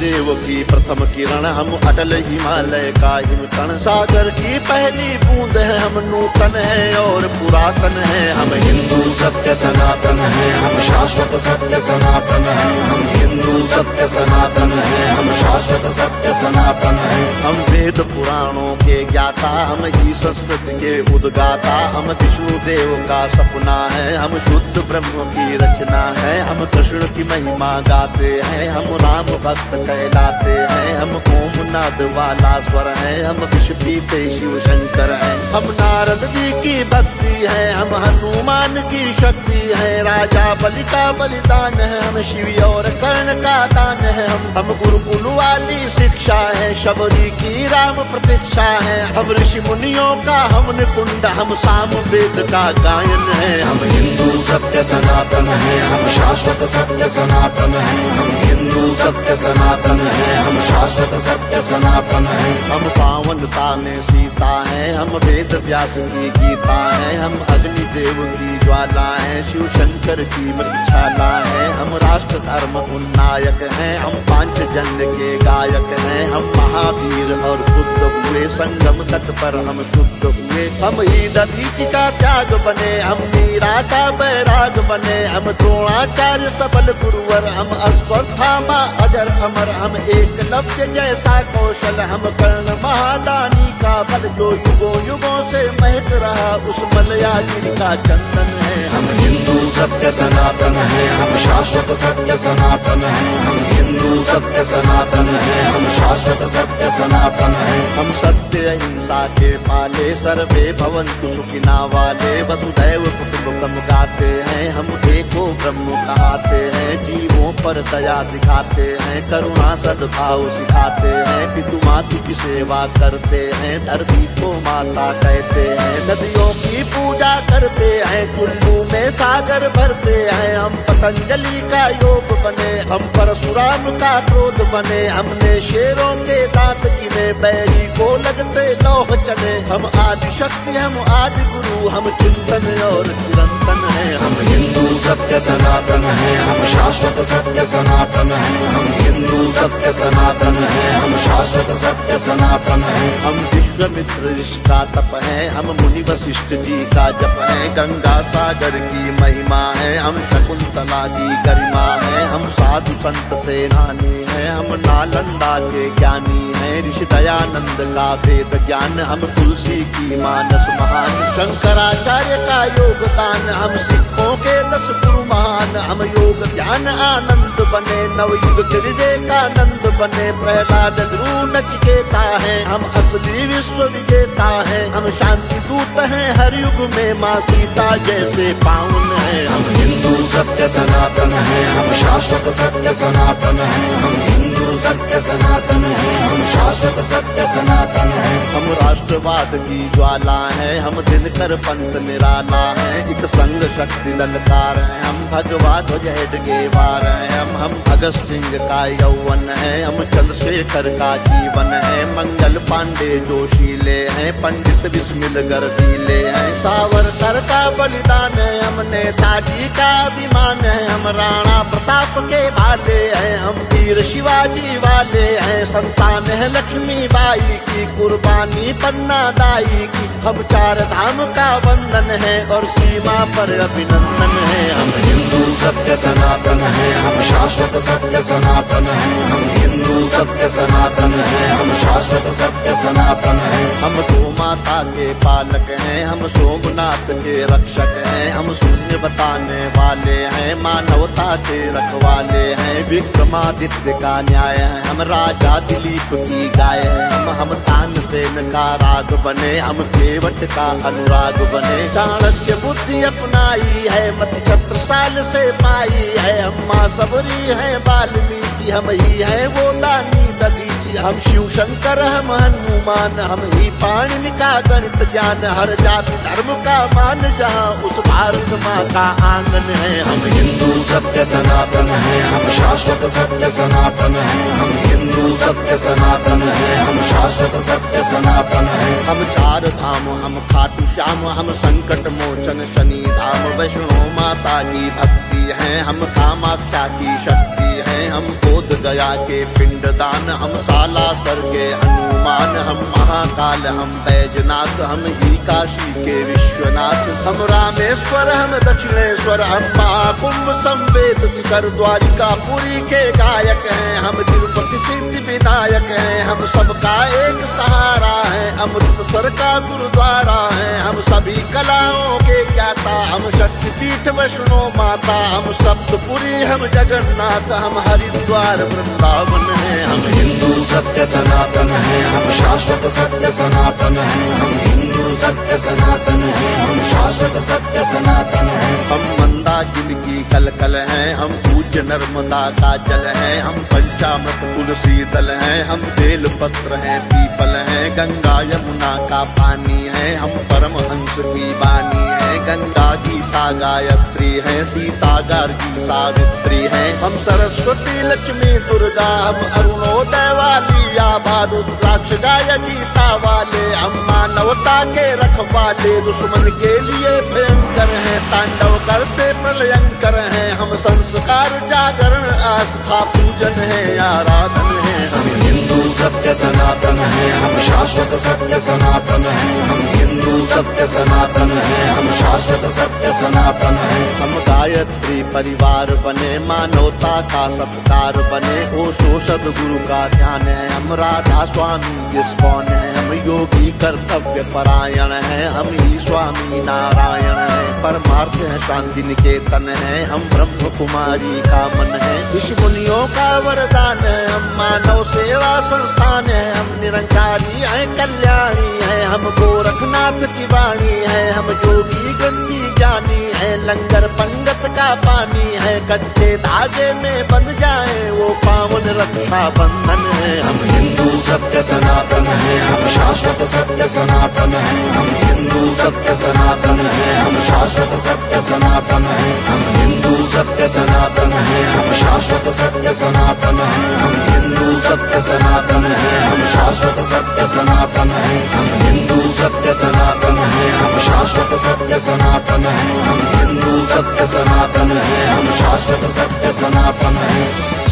देव की प्रथम किरण, हम अटल हिमालय का हिमकण। सागर की पहली बूंद है, हम नूतन है और पुरातन है। हम हिंदू सत्य सनातन है, हम शाश्वत सत्य सनातन है। हम हिंदू सत्य सनातन है, हम शाश्वत सत्य सनातन है। हम वेद पुराणों के ज्ञाता, हम ही संस्कृति के उद्गाता। हम विष्णु देव का सपना है, हम शुद्ध ब्रह्म की रचना है। हम कृष्ण की महिमा गाते हैं, हम राम भक्त कहलाते हैं। हम ओम नाद वाला स्वर है, हम विष पीते शिव शंकर है। हम नारद जी की भक्ति है, हम हनुमान की शक्ति है। राजा बलि का बलिदान है, हम शिव और कर्ण का दान है। हम गुरुकुल वाली शिक्षा है, शबरी की राम प्रतीक्षा है। हम ऋषि मुनियों का हम निकुंड, हम साम वेद का गायन है। हम हिंदू सत्य सनातन है, हम शाश्वत सत्य सनातन है। हम हिंदू सत्य सनातन है, हम शाश्वत सत्य सनातन है। हम पावनता में सीता है, हम वेद व्यास की गीता है। हम अग्नि देव की ज्वाला है, शिव शंकर की मृक्षाला है। हम राष्ट्र धर्म उन्नायक हैं, हम पांचजन्य के गायक हैं। हम महावीर और बुद्ध हुए, संगम तट पर हम शुद्ध हुए। हम ही दधीचि का त्याग बने, हम मीरा का बैराग बने। हम द्रोणाचार्य सबल गुरुवर, हम अश्वत्थामा अजर अमर। हम एकलव्य जैसा कौशल, हम कर्ण महादानी का बल। जो युगों युगों से महक रहा, उस मलयागिरी का चंदन है। हम हिंदू सत्य सनातन है, हम शाश्वत सत्य सनातन है। हम हिंदू सत्य सनातन है, हम शाश्वत सत्य सनातन है। हम सत्य अहिंसा के पाले, सर्वे भवन्तु सुखिना वाले। वसुधैव कुटुम्बकम् गाते हैं, हम एको ब्रह्म कहाते हैं। जीवों पर दया दिखाते हैं, करुणा सद्भाव सिखाते हैं। पितु मातु की सेवा करते हैं, धरती को माता कहते हैं। नदियों की पूजा करते हैं, चुल्लू में सागर भरते हैं। हम पतंजलि का योग बने, हम परशुराम का क्रोध बने। हमने शेरों के दांत गिने, बैरी को लगते लौह चने। हम आदि शक्ति, हम आदि गुरु, हम चिंतन और चिरंतन है। हम हिंदू सत्य सनातन है, हम शाश्वत सत्य सनातन है। हम हिंदू सत्य सनातन है, हम शाश्वत सत्य सनातन है। हम विश्वामित्र ऋषि का तप है, हम मुनि वशिष्ठ जी का जप है। गंगा सागर की महिमा है, हम शकुंतला की गरिमा है। हम साधु संत सेनानी है, हम नालंदा के ज्ञानी है। ऋषि दयानंद का वेद ज्ञान, हम तुलसी की मानस महान। शंकराचार्य का योगदान, हम सिखों के 10 गुरु महान। हम योग ध्यान आनंद बने, नवयुग के विवेकानंद बने। प्रहलाद ध्रुव नचिकेता है, हम असली विश्व विजेता है। हम शांति दूत हैं हर युग में, माँ सीता जैसे पावन है। हम हिंदू सत्य सनातन है, हम शाश्वत सत्य सनातन है। हम हिंदू सत्य सनातन है, हम शाश्वत सत्य सनातन है। हम राष्ट्रवाद की ज्वाला है, हम दिनकर पंथ निराला है। एक संग शक्ति ललकार है, हम भगवा ध्वज हेडगेवार है। हम भगत सिंह का यौवन है, हम चंद्रशेखर का जीवन है। मंगल पांडे जोशीले हैं, पंडित बिस्मिल गर्दीले हैं। सावरकर का बलिदान है, हम नेताजी का अभिमान है। हम राणा प्रताप के भाले हैं, हम वीर शिवाजी वाले हैं। संतान है लक्ष्मी बाई की, कुर्बानी पन्ना दाई की। हम 4 धाम का वंदन है और सीमा पर अभिनंदन है। हम हिंदू सत्य सनातन है, हम शाश्वत सत्य सनातन है। हम हिंदू सत्य सनातन है, हम शाश्वत सत्य सनातन है। हम गौ माता के पालक हैं, हम सोमनाथ के रक्षक हैं। हम शून्य बताने वाले हैं, मानवता के रखवाले हैं। विक्रमादित्य का न्याय है, हम राजा दिलीप की गाय है। हम तानसेन का राग बने, हम केवट का अनुराग बने। चाणक्य बुद्धि अपनाई है, मति छत्रसाल से पाई है। हम माँ सबरी है वाल्मीकि, हम ही है वो दानी दधीचि। हम शिव शंकर, हम हनुमान, हम ही पाणिनि का गणित ज्ञान। हर जाति धर्म का मान जहाँ, उस भारत माँ का आंगन है। हम हिंदू सत्य सनातन है, हम शाश्वत सत्य सनातन है। हम हिंदू सत्य सनातन है, हम शाश्वत सत्य सनातन है। हम 4 धाम, हम खाटू श्याम, हम संकट मोचन शनि धाम। वैष्णो माता की भक्ति है, हम कामाख्या की शक्ति है। हम बोध गया के पिंडदान, हम सालासर के हनुमान, हम महाकाल, हम बैजनाथ, हम ही काशी के विश्वनाथ, हम रामेश्वर, हम दक्षिणेश्वर, हम महाकुंभ संवेद शिखर द्वारिका पुरी के गायक हैं, हम तिरुपति सिद्धि विनायक हैं, हम सबका एक सहारा है, अमृतसर का गुरुद्वारा है, हम सभी कलाओं के ज्ञाता, हम शक्तिपीठ वैष्णो माता, हम सप्तपुरी, हम जगन्नाथ, हम हरिद्वार वृंदावन है। हम हिंदू सत्य सनातन है, हम शाश्वत सत्य सनातन है, हम हिंदू सत्य सनातन है, हम शाश्वत सत्य सनातन है। हम मंदाकिनी की कलकल हैं, हम पूज्य नर्मदा का जल है, हम पंचामृत तुलसी दल हैं, हम बेल पत्र हैं, पीपल हैं, गंगा यमुना का पानी है, हम परमहंस की वाणी है, गंगा गीता गायत्री है, सीता गार्गी सावित्री है, हम सरस्वती लक्ष्मी दुर्गा, हम अरुणोदय वाली या रुद्राक्ष गाय गीता वाले, हम मानवता के रखवाले, दुश्मन के लिए भयंकर हैं, तांडव करते प्रलयंकर हैं, हम संस्कार जागरण आस्था पूजन है, आराधन है। हम हिंदू सत्य सनातन है, हम शाश्वत सत्य सनातन है, हम हिंदू सत्य सनातन है, हम शाश्वत सत्य सनातन है। हम गायत्री परिवार बने, मानवता का सत्कार बने, ओशो सद्गुरु का ध्यान है, हम राधा स्वामी इस्कॉन है, हम योगी कर्तव्य परायण है, हम ही स्वामी नारायण है, परमार्थ है शांति निकेतन है, हम ब्रह्म कुमारी का मन है, ऋषि मुनियों का वरदान है, हम मानव सेवा संस्थान है, हम निरंकारी हैं कल्याणी है, हम गोरखनाथ की वाणी है, हम योगी ग्रंथी ज्ञानी है, लंगर पंगत का पानी है, कच्चे धागे में बंध जाए वो पावन रक्षा बंधन है। हम हिंदू सत्य सनातन है, हम शाश्वत सत्य सनातन है, हम हिंदू सत्य सनातन है, हम शाश्वत सत्य सनातन है, हम हिंदू सत्य सनातन है, हम शाश्वत सत्य सनातन है, हम हिंदू सत्य सनातन है, हम शाश्वत सत्य सनातन है, हम हिंदू सत्य सनातन है, हम शाश्वत सत्य सनातन है, हम हिंदू सत्य सनातन है, हम शाश्वत सत्य सनातन है।